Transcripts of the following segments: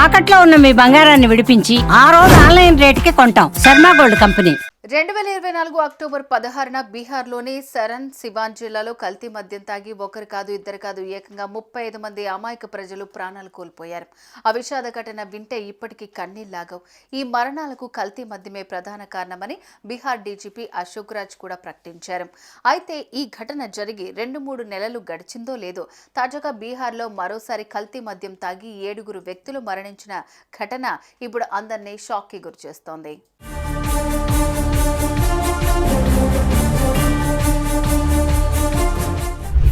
తాకట్లో ఉన్న మీ బంగారాన్ని విడిపించి ఆ రోజు ఆన్లైన్ రేటుకి కొంటాం. Sharma gold company. 2024 అక్టోబర్ 16న బీహార్లోని సరన్ సివాన్ జిల్లాలో కల్తీ మద్యం తాగి ఒకరు కాదు ఇద్దరు కాదు ఏకంగా 35 మంది అమాయక ప్రజలు ప్రాణాలు కోల్పోయారు. ఆ విషాద ఘటన వింటే ఇప్పటికీ కన్నీళ్లాగవు. ఈ మరణాలకు కల్తీ మద్యమే ప్రధాన కారణమని బీహార్ డీజీపీ అశోక్ రాజ్ కూడా ప్రకటించారు. అయితే ఈ ఘటన జరిగి 2-3 నెలలు గడిచిందో లేదో తాజాగా బీహార్లో మరోసారి కల్తీ మద్యం తాగి 7 వ్యక్తులు మరణించిన ఘటన ఇప్పుడు అందరినీ షాక్కి గురిచేస్తోంది.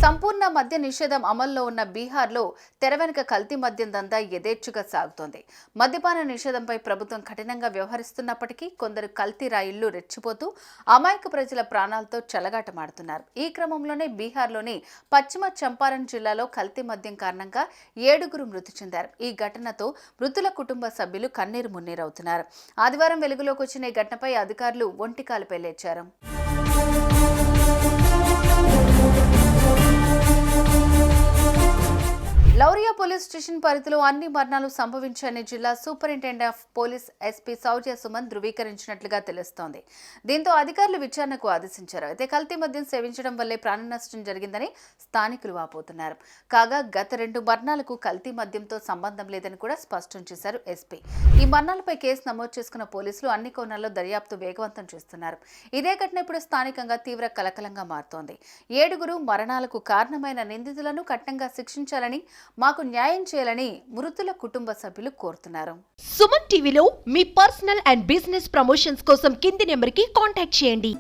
సంపూర్ణ మద్య నిషేధం అమల్లో ఉన్న బీహార్లో తెరవెనుక కల్తీ మద్యం దందా యథేచ్ఛగా సాగుతోంది. మద్యపాన నిషేధంపై ప్రభుత్వం కఠినంగా వ్యవహరిస్తున్నప్పటికీ కొందరు కల్తీ రాయిళ్లు రెచ్చిపోతూ అమాయక ప్రజల ప్రాణాలతో చెలగాటమాడుతున్నారు. ఈ క్రమంలోనే బీహార్లోని పశ్చిమ చంపారణ్ జిల్లాలో కల్తీ మద్యం కారణంగా 7 మృతి చెందారు. ఈ ఘటనతో మృతుల కుటుంబ సభ్యులు కన్నీరు మున్నీరవుతున్నారు. ఆదివారం వెలుగులోకి వచ్చిన ఈ ఘటనపై అధికారులు ఒంటికాలుపై లేచారు. లౌరియా పోలీస్ స్టేషన్ పరిధిలో అన్ని మరణాలు సంభవించాయని జిల్లా సూపరింటెండెంట్ ఆఫ్ పోలీస్ ఎస్పీ సౌజ సుమన్ ధృవీకరించినట్లుగా తెలుస్తోంది. దీంతో అధికారులు విచారణకు ఆదేశించారు. అయితే కల్తీ మద్యం సేవించడం వల్లే ప్రాణ నష్టం జరిగిందని స్థానికులు వాపోతున్నారు. కాగా గత 2 మరణాలకు కల్తీ మద్యంతో సంబంధం లేదని కూడా స్పష్టం చేశారు ఎస్పీ. ఈ మరణాలపై కేసు నమోదు చేసుకున్న పోలీసులు అన్ని కోణాల్లో దర్యాప్తు వేగవంతం చేస్తున్నారు. ఇదే ఘటన ఇప్పుడు స్థానికంగా తీవ్ర కలకలంగా మారుతోంది. 7 మరణాలకు కారణమైన నిందితులను కఠినంగా శిక్షించాలని, మాకు న్యాయం చేయాలని మృతుల కుటుంబ సభ్యులు కోరుతున్నారు. సుమన్ టీవీలో మీ పర్సనల్ అండ్ బిజినెస్ ప్రమోషన్స్ కోసం కింది నెంబర్కి కాంటాక్ట్ చేయండి.